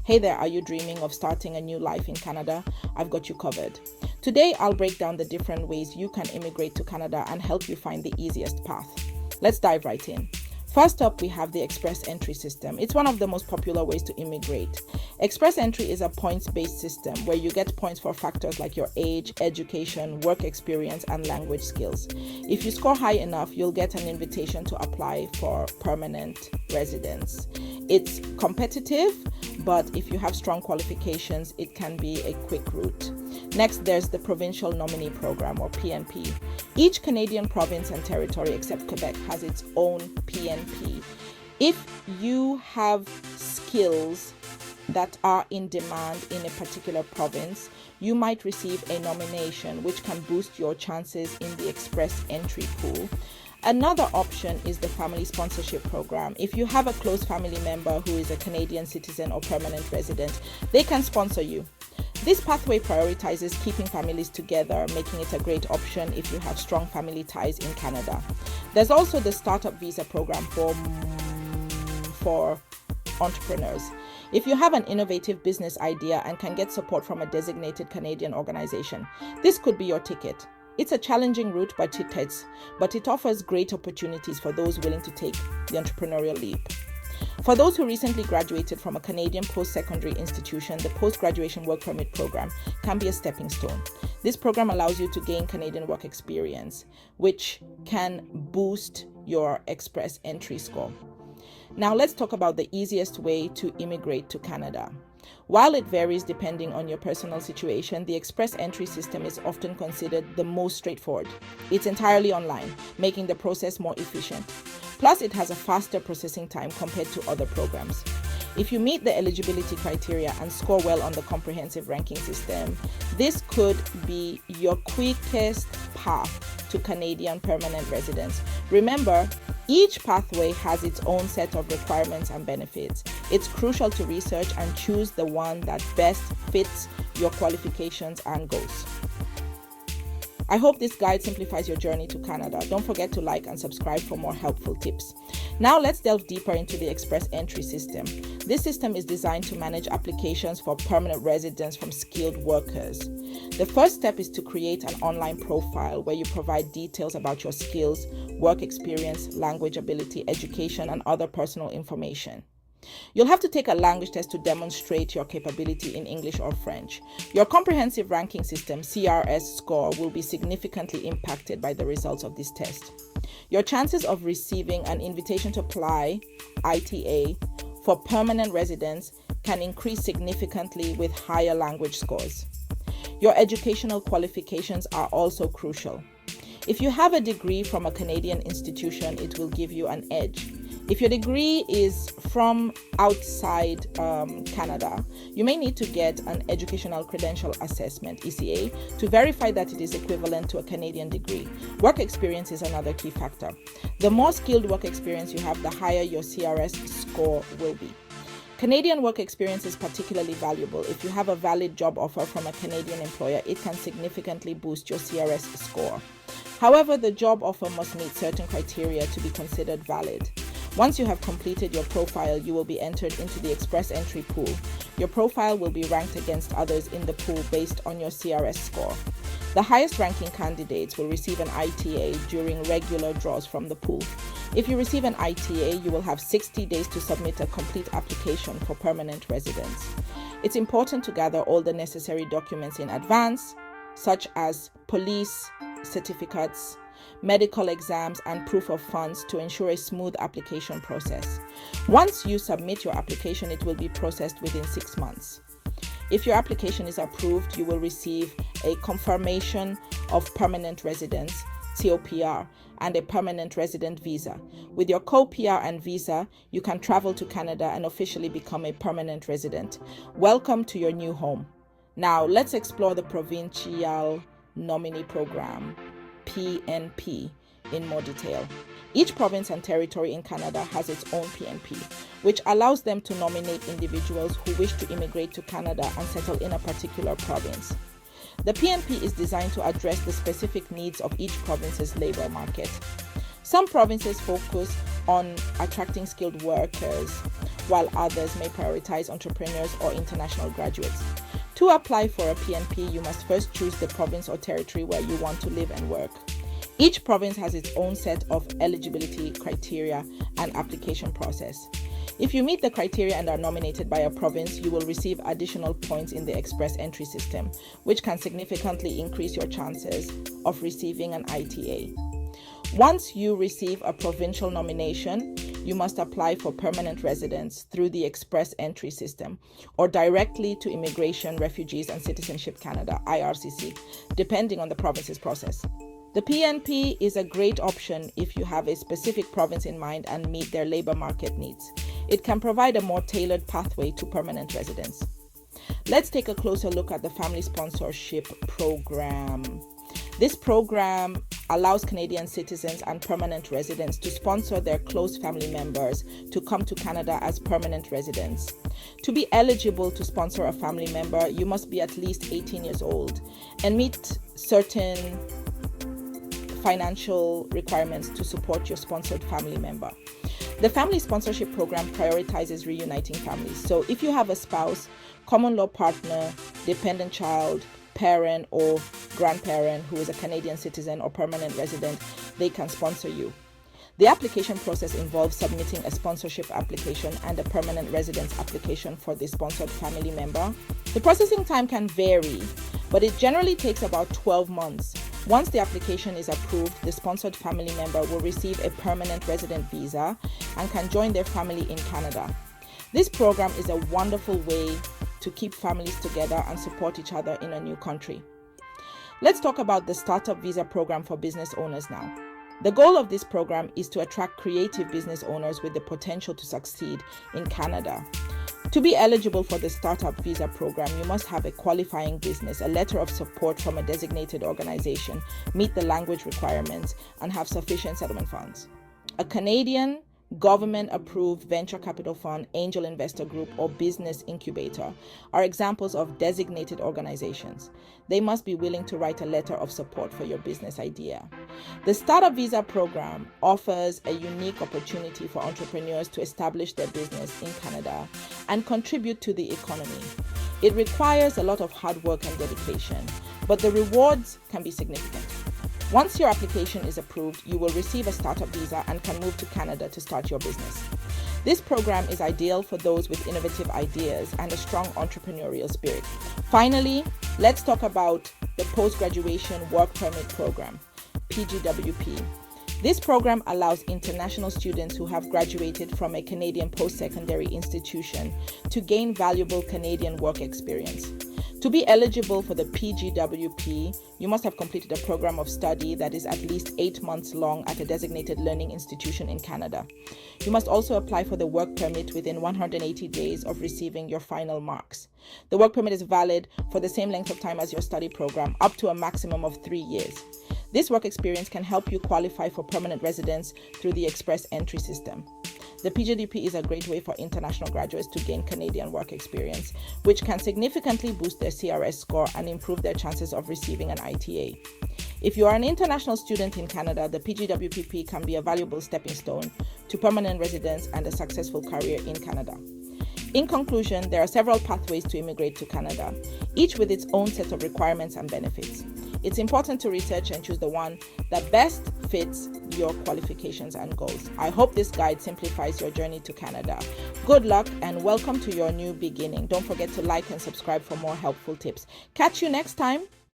Hey there, are you dreaming of starting a new life in Canada? I've got you covered. Today, I'll break down the different ways you can immigrate to Canada and help you find the easiest path. Let's dive right in. First up, we have the Express Entry system. It's one of the most popular ways to immigrate. Express Entry is a points-based system where you get points for factors like your age, education, work experience, and language skills. If you score high enough, you'll get an invitation to apply for permanent residence. It's competitive, but if you have strong qualifications, it can be a quick route. Next, there's the Provincial Nominee Program, or PNP. Each Canadian province and territory except Quebec has its own PNP. If you have skills that are in demand in a particular province, you might receive a nomination which can boost your chances in the Express Entry pool. Another option is the Family Sponsorship Program. If you have a close family member who is a Canadian citizen or permanent resident, they can sponsor you. This pathway prioritizes keeping families together, making it a great option if you have strong family ties in Canada. There's also the Startup Visa Program for entrepreneurs. If you have an innovative business idea and can get support from a designated Canadian organization, this could be your ticket. It's a challenging route, but it offers great opportunities for those willing to take the entrepreneurial leap. For those who recently graduated from a Canadian post-secondary institution, the Post-Graduation Work Permit program can be a stepping stone. This program allows you to gain Canadian work experience, which can boost your Express Entry score. Now let's talk about the easiest way to immigrate to Canada. While it varies depending on your personal situation, the Express Entry system is often considered the most straightforward. It's entirely online, making the process more efficient. Plus, it has a faster processing time compared to other programs. If you meet the eligibility criteria and score well on the comprehensive ranking system, this could be your quickest path to Canadian permanent residence. Remember, each pathway has its own set of requirements and benefits. It's crucial to research and choose the one that best fits your qualifications and goals. I hope this guide simplifies your journey to Canada. Don't forget to like and subscribe for more helpful tips. Now let's delve deeper into the Express Entry system. This system is designed to manage applications for permanent residence from skilled workers. The first step is to create an online profile where you provide details about your skills, work experience, language ability, education, and other personal information. You'll have to take a language test to demonstrate your capability in English or French. Your comprehensive ranking system, CRS score, will be significantly impacted by the results of this test. Your chances of receiving an invitation to apply, ITA, for permanent residence can increase significantly with higher language scores. Your educational qualifications are also crucial. If you have a degree from a Canadian institution, it will give you an edge. If your degree is from outside Canada, you may need to get an Educational Credential Assessment, ECA, to verify that it is equivalent to a Canadian degree. Work experience is another key factor. The more skilled work experience you have, the higher your CRS score will be. Canadian work experience is particularly valuable. If you have a valid job offer from a Canadian employer, it can significantly boost your CRS score. However, the job offer must meet certain criteria to be considered valid. Once you have completed your profile, you will be entered into the Express Entry pool. Your profile will be ranked against others in the pool based on your CRS score. The highest ranking candidates will receive an ITA during regular draws from the pool. If you receive an ITA, you will have 60 days to submit a complete application for permanent residence. It's important to gather all the necessary documents in advance, such as police certificates, medical exams, and proof of funds to ensure a smooth application process. Once you submit your application, it will be processed within 6 months. If your application is approved, you will receive a confirmation of permanent residence, COPR, and a permanent resident visa. With your COPR and visa, you can travel to Canada and officially become a permanent resident. Welcome to your new home. Now, let's explore the Provincial Nominee Program, PNP, in more detail. Each province and territory in Canada has its own PNP, which allows them to nominate individuals who wish to immigrate to Canada and settle in a particular province. The PNP is designed to address the specific needs of each province's labor market. Some provinces focus on attracting skilled workers, while others may prioritize entrepreneurs or international graduates. To apply for a PNP, you must first choose the province or territory where you want to live and work. Each province has its own set of eligibility criteria and application process. If you meet the criteria and are nominated by a province, you will receive additional points in the express entry system, which can significantly increase your chances of receiving an ITA. Once you receive a provincial nomination, you must apply for permanent residence through the express entry system or directly to Immigration, Refugees and Citizenship Canada, IRCC, depending on the province's process. The PNP is a great option if you have a specific province in mind and meet their labor market needs. It can provide a more tailored pathway to permanent residence. Let's take a closer look at the Family Sponsorship Program. This program allows Canadian citizens and permanent residents to sponsor their close family members to come to Canada as permanent residents. To be eligible to sponsor a family member, you must be at least 18 years old and meet certain financial requirements to support your sponsored family member. The Family Sponsorship Program prioritizes reuniting families. So if you have a spouse, common law partner, dependent child, parent or grandparent who is a Canadian citizen or permanent resident, they can sponsor you. The application process involves submitting a sponsorship application and a permanent residence application for the sponsored family member. The processing time can vary, but it generally takes about 12 months. Once the application is approved, the sponsored family member will receive a permanent resident visa and can join their family in Canada. This program is a wonderful way to keep families together and support each other in a new country. Let's talk about the Startup Visa Program for business owners now. The goal of this program is to attract creative business owners with the potential to succeed in Canada. To be eligible for the Startup Visa Program, you must have a qualifying business, a letter of support from a designated organization, meet the language requirements, and have sufficient settlement funds. A Canadian government-approved venture capital fund, angel investor group, or business incubator are examples of designated organizations. They must be willing to write a letter of support for your business idea. The Startup Visa Program offers a unique opportunity for entrepreneurs to establish their business in Canada and contribute to the economy. It requires a lot of hard work and dedication, but the rewards can be significant. Once your application is approved, you will receive a startup visa and can move to Canada to start your business. This program is ideal for those with innovative ideas and a strong entrepreneurial spirit. Finally, let's talk about the Post-Graduation Work Permit Program, PGWP. This program allows international students who have graduated from a Canadian post-secondary institution to gain valuable Canadian work experience. To be eligible for the PGWP, you must have completed a program of study that is at least 8 months long at a designated learning institution in Canada. You must also apply for the work permit within 180 days of receiving your final marks. The work permit is valid for the same length of time as your study program, up to a maximum of 3 years. This work experience can help you qualify for permanent residence through the express entry system. The PGWP is a great way for international graduates to gain Canadian work experience, which can significantly boost their CRS score and improve their chances of receiving an ITA. If you are an international student in Canada, the PGWP can be a valuable stepping stone to permanent residence and a successful career in Canada. In conclusion, there are several pathways to immigrate to Canada, each with its own set of requirements and benefits. It's important to research and choose the one that best fits your qualifications and goals. I hope this guide simplifies your journey to Canada. Good luck and welcome to your new beginning. Don't forget to like and subscribe for more helpful tips. Catch you next time.